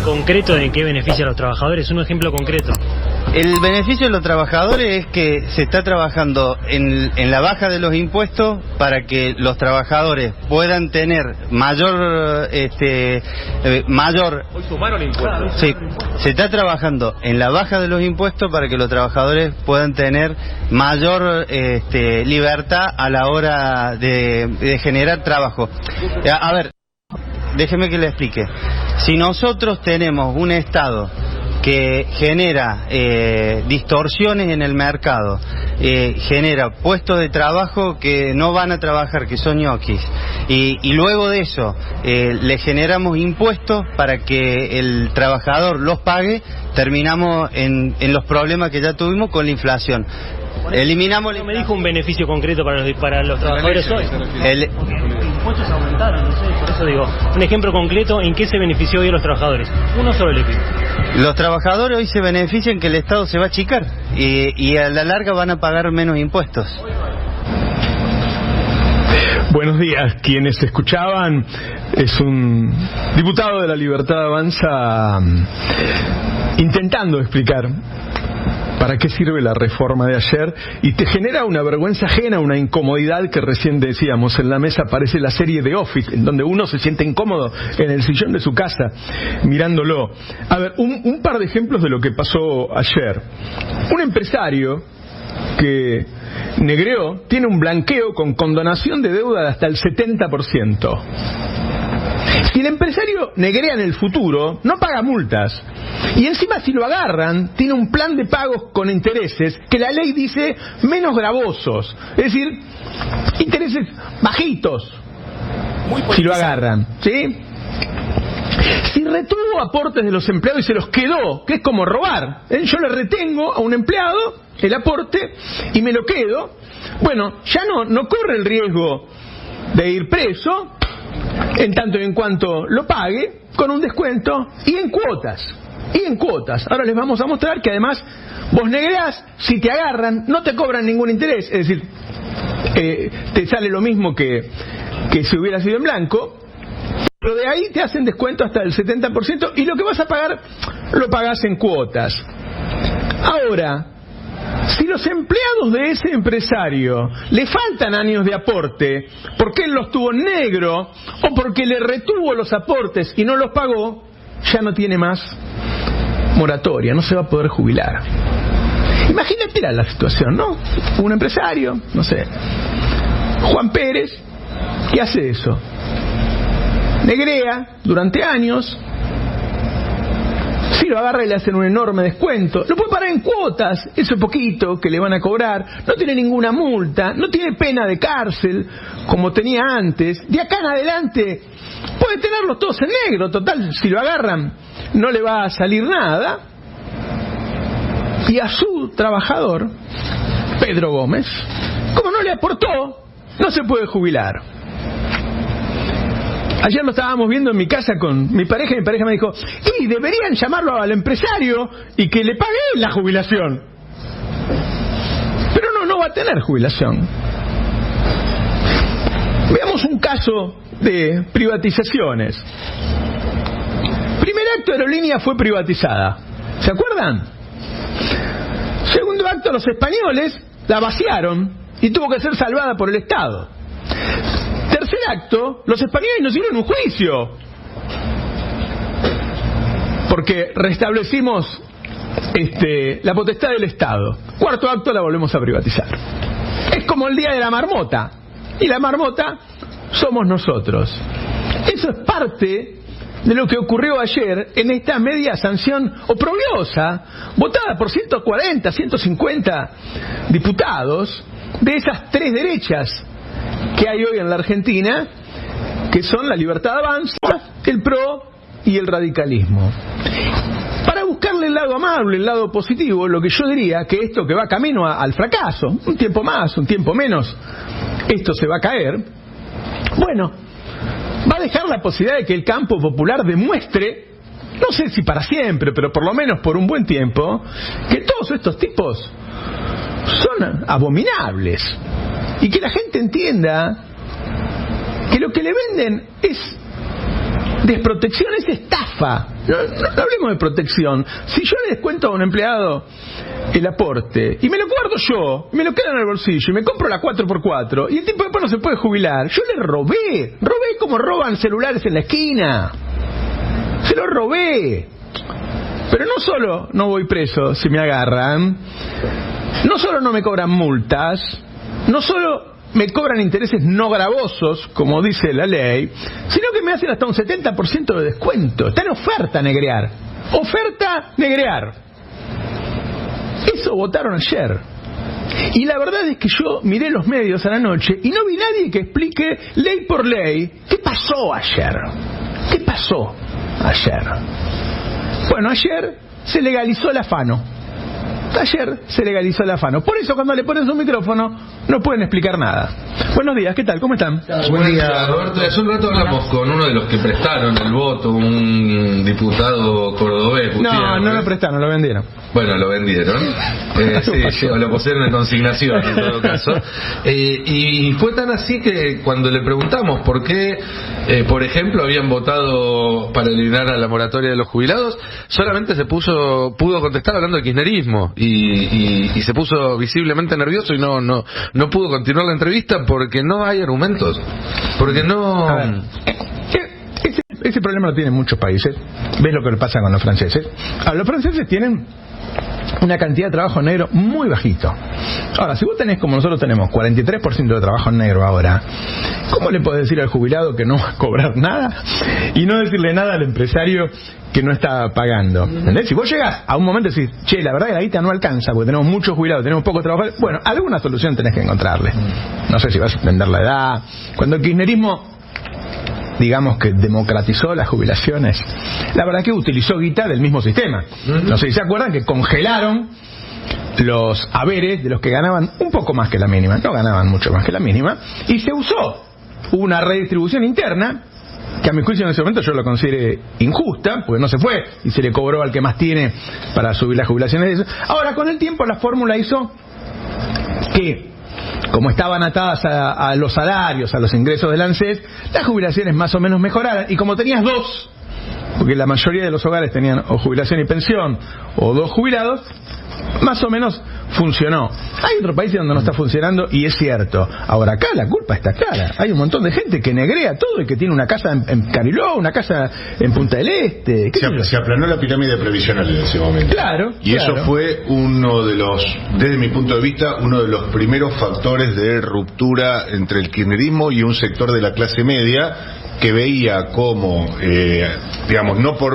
concreto de qué beneficia a los trabajadores? Un ejemplo concreto. El beneficio de los trabajadores es que se está trabajando en la baja de los impuestos para que los trabajadores puedan tener mayor... Hoy sumaron impuestos. Sí, se está trabajando en la baja de los impuestos para que los trabajadores puedan tener mayor libertad a la hora de generar trabajo. A ver, déjeme que le explique. Si nosotros tenemos un Estado que genera distorsiones en el mercado, genera puestos de trabajo que no van a trabajar, que son ñoquis, y luego de eso le generamos impuestos para que el trabajador los pague, terminamos en los problemas que ya tuvimos con la inflación. Eliminamos... No me dijo un beneficio concreto para los trabajadores hoy. Los impuestos aumentaron, no sé, por eso digo, un ejemplo concreto en qué se benefició hoy a los trabajadores. Uno solo le pido. Los trabajadores hoy se benefician que el Estado se va a achicar y a la larga van a pagar menos impuestos. Buenos días, quienes escuchaban es un diputado de La Libertad Avanza intentando explicar ¿para qué sirve la reforma de ayer? Y te genera una vergüenza ajena, una incomodidad que recién decíamos. En la mesa aparece la serie de Office, en donde uno se siente incómodo en el sillón de su casa, mirándolo. A ver, un par de ejemplos de lo que pasó ayer. Un empresario que negreó tiene un blanqueo con condonación de deuda de hasta el 70%. Si el empresario negrea en el futuro, no paga multas. Y encima si lo agarran, tiene un plan de pagos con intereses que la ley dice menos gravosos. Es decir, intereses bajitos. Si lo agarran, ¿sí? Si retuvo aportes de los empleados y se los quedó, que es como robar. Yo le retengo a un empleado el aporte y me lo quedo. Bueno, ya no corre el riesgo de ir preso, en tanto y en cuanto lo pague, con un descuento y en cuotas. Ahora les vamos a mostrar que además vos negreás, si te agarran, no te cobran ningún interés, es decir, te sale lo mismo que si hubiera sido en blanco, pero de ahí te hacen descuento hasta el 70% y lo que vas a pagar lo pagás en cuotas. Ahora, si los empleados de ese empresario le faltan años de aporte porque él los tuvo en negro o porque le retuvo los aportes y no los pagó, ya no tiene más moratoria, no se va a poder jubilar. Imagínate la situación, ¿no? Un empresario, no sé, Juan Pérez, ¿qué hace eso? Negrea durante años. Si lo agarra y le hacen un enorme descuento, lo puede pagar en cuotas, eso poquito que le van a cobrar, no tiene ninguna multa, no tiene pena de cárcel como tenía antes, de acá en adelante puede tenerlos todos en negro, total, si lo agarran no le va a salir nada. Y a su trabajador, Pedro Gómez, como no le aportó, no se puede jubilar. Ayer lo estábamos viendo en mi casa con mi pareja y mi pareja me dijo, y deberían llamarlo al empresario y que le pague la jubilación. Pero no va a tener jubilación. Veamos un caso de privatizaciones. Primer acto, Aerolínea fue privatizada. ¿Se acuerdan? Segundo acto, los españoles la vaciaron y tuvo que ser salvada por el Estado. Tercer acto, los españoles nos hicieron un juicio porque restablecimos la potestad del Estado. Cuarto acto, la volvemos a privatizar. Es como el día de la marmota, y la marmota somos nosotros. Eso es parte de lo que ocurrió ayer en esta media sanción oprobiosa, votada por 140, 150 diputados de esas tres derechas que hay hoy en la Argentina, que son La Libertad Avanza, el PRO y el radicalismo. Para buscarle el lado amable, el lado positivo, lo que yo diría que esto que va camino al fracaso, un tiempo más, un tiempo menos, esto se va a caer, bueno, va a dejar la posibilidad de que el campo popular demuestre, no sé si para siempre, pero por lo menos por un buen tiempo, que todos estos tipos son abominables. Y que la gente entienda que lo que le venden es Desprotección es estafa. No hablemos de protección. Si yo le descuento a un empleado el aporte y me lo guardo yo, me lo quedo en el bolsillo y me compro la 4x4 y el tipo después no se puede jubilar, yo le robé como roban celulares en la esquina. Se lo robé. Pero no solo no voy preso si me agarran, no solo no me cobran multas, no solo me cobran intereses no gravosos, como dice la ley, sino que me hacen hasta un 70% de descuento. Está en oferta negrear. Oferta negrear. Eso votaron ayer. Y la verdad es que yo miré los medios a la noche y no vi nadie que explique ley por ley qué pasó ayer. ¿Qué pasó ayer? Bueno, ayer se legalizó el afano. Ayer se legalizó el afano. Por eso cuando le pones un micrófono no pueden explicar nada. Buenos días, ¿qué tal? ¿Cómo están? Buen día, Roberto. Hace un rato hablamos con uno de los que prestaron el voto, un diputado cordobés. No lo prestaron, lo vendieron. Bueno, lo vendieron. Sí, o lo pusieron en consignación en todo caso. Y fue tan así que cuando le preguntamos por qué, por ejemplo, habían votado para eliminar a la moratoria de los jubilados, solamente pudo contestar hablando de kirchnerismo y se puso visiblemente nervioso y no pudo continuar la entrevista porque no hay argumentos. Porque no... A ver, ese problema lo tienen muchos países. ¿Ves lo que le pasa con los franceses? Los franceses tienen una cantidad de trabajo negro muy bajito. Ahora, si vos tenés, como nosotros tenemos, 43% de trabajo negro ahora, ¿cómo le podés decir al jubilado que no va a cobrar nada? Y no decirle nada al empresario que no está pagando. ¿Entendés? Si vos llegás a un momento y decís, che, la verdad que la guita no alcanza porque tenemos muchos jubilados, tenemos poco trabajo, bueno, alguna solución tenés que encontrarle. No sé si vas a extender la edad. Cuando el kirchnerismo, digamos que democratizó las jubilaciones, la verdad que utilizó guita del mismo sistema. No sé si se acuerdan que congelaron los haberes de los que ganaban un poco más que la mínima, no ganaban mucho más que la mínima, y se usó una redistribución interna que a mi juicio en ese momento yo lo consideré injusta, porque no se fue y se le cobró al que más tiene para subir las jubilaciones. Ahora, con el tiempo, la fórmula hizo que, como estaban atadas a los salarios, a los ingresos del ANSES, las jubilaciones más o menos mejoraran. Y como tenías dos, porque la mayoría de los hogares tenían o jubilación y pensión, o dos jubilados, más o menos funcionó. Hay otros países donde no está funcionando y es cierto. Ahora acá la culpa está clara. Hay un montón de gente que negrea todo y que tiene una casa en Cariló, una casa en Punta del Este. Se aplanó la pirámide previsional en ese momento. Claro. Y eso fue uno de los, desde mi punto de vista, uno de los primeros factores de ruptura entre el kirchnerismo y un sector de la clase media que veía como, digamos, no por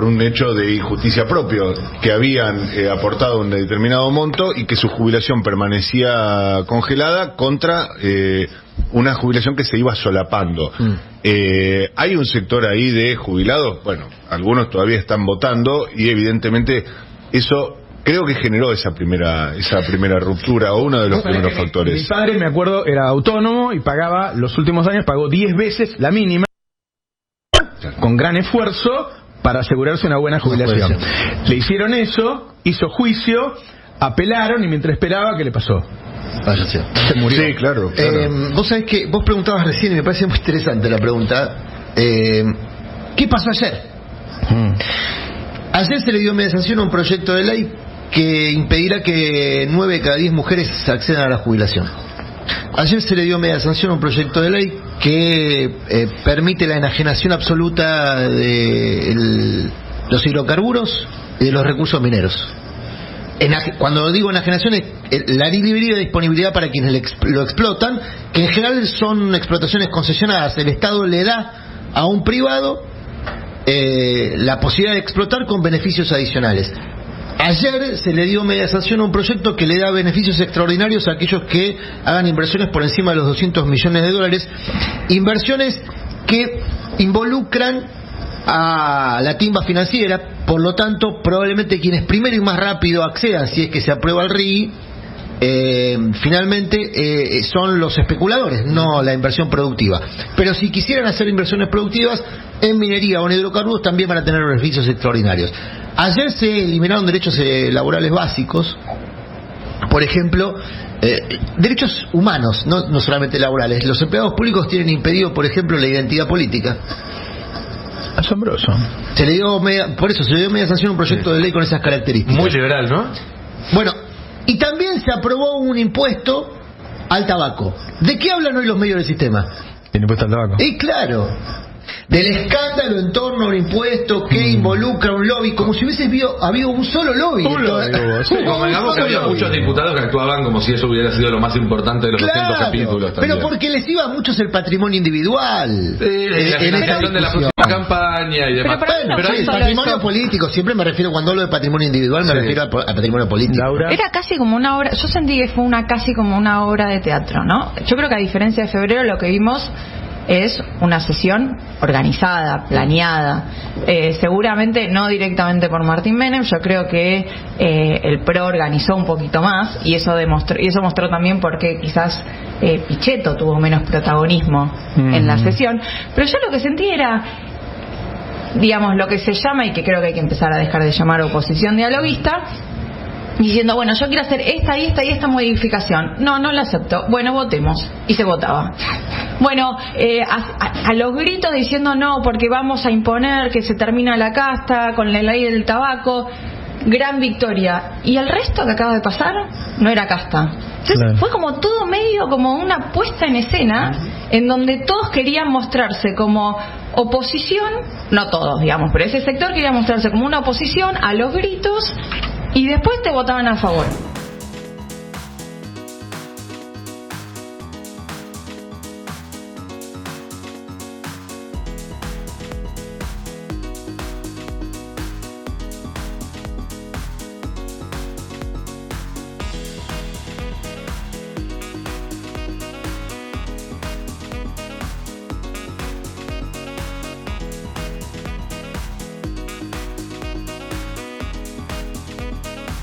un hecho de injusticia propio, que habían aportado un determinado monto y que su jubilación permanecía congelada contra una jubilación que se iba solapando. Hay un sector ahí de jubilados, bueno, algunos todavía están votando y evidentemente eso creo que generó esa primera ruptura, o uno de los primeros factores. Mi padre, me acuerdo, era autónomo y pagaba, los últimos años pagó 10 veces la mínima, con gran esfuerzo, para asegurarse una buena jubilación. Le hicieron eso, hizo juicio, apelaron y mientras esperaba, ¿qué le pasó? Se murió. Sí, claro. Vos sabés que vos preguntabas recién y me parece muy interesante la pregunta. ¿Qué pasó ayer? Ayer se le dio mediación a un proyecto de ley que impedirá que 9 de cada 10 mujeres accedan a la jubilación. Ayer se le dio media sanción a un proyecto de ley que permite la enajenación absoluta de los hidrocarburos y de los recursos mineros. Cuando digo enajenación es la libre disponibilidad para quienes lo explotan, que en general son explotaciones concesionadas. El Estado le da a un privado la posibilidad de explotar con beneficios adicionales. Ayer se le dio media sanción a un proyecto que le da beneficios extraordinarios a aquellos que hagan inversiones por encima de los $200 millones, inversiones que involucran a la timba financiera. Por lo tanto, probablemente quienes primero y más rápido accedan, si es que se aprueba el RIGI, finalmente son los especuladores, no la inversión productiva. Pero si quisieran hacer inversiones productivas en minería o en hidrocarburos, también van a tener beneficios extraordinarios. Ayer se eliminaron derechos laborales básicos por ejemplo, derechos humanos, no solamente laborales. Los empleados públicos tienen impedido, por ejemplo, la identidad política. Asombroso. Por eso se le dio media sanción a un proyecto de ley con esas características. Muy liberal, ¿no? Bueno, y también se aprobó un impuesto al tabaco. ¿De qué hablan hoy los medios del sistema? ¿El impuesto al tabaco? Y claro, del escándalo en torno a un impuesto que involucra un lobby, como si hubiese habido un solo lobby. Convengamos que había muchos diputados que actuaban como si eso hubiera sido lo más importante de los 200 capítulos también. Pero porque les iba a muchos el patrimonio individual. La financiación de la próxima campaña y demás. Pero el patrimonio político, siempre me refiero, cuando hablo de patrimonio individual, me refiero al patrimonio político. Laura. Era casi como una obra, yo sentí que fue casi como una obra de teatro, ¿no? Yo creo que a diferencia de febrero lo que vimos es una sesión organizada, planeada, seguramente no directamente por Martín Menem. Yo creo que el PRO organizó un poquito más y eso mostró también por qué quizás Pichetto tuvo menos protagonismo en la sesión. Pero yo lo que sentí era, digamos, lo que se llama, y que creo que hay que empezar a dejar de llamar oposición dialoguista, diciendo, bueno, yo quiero hacer esta y esta y esta modificación. No la acepto. Bueno, votemos. Y se votaba. Bueno, a los gritos diciendo no, porque vamos a imponer que se termina la casta con la ley del tabaco. Gran victoria. ¿Y el resto que acaba de pasar? No era casta. Entonces, claro, fue como todo medio como una puesta en escena en donde todos querían mostrarse como oposición, no todos, digamos, pero ese sector quería mostrarse como una oposición a los gritos y después te votaban a favor.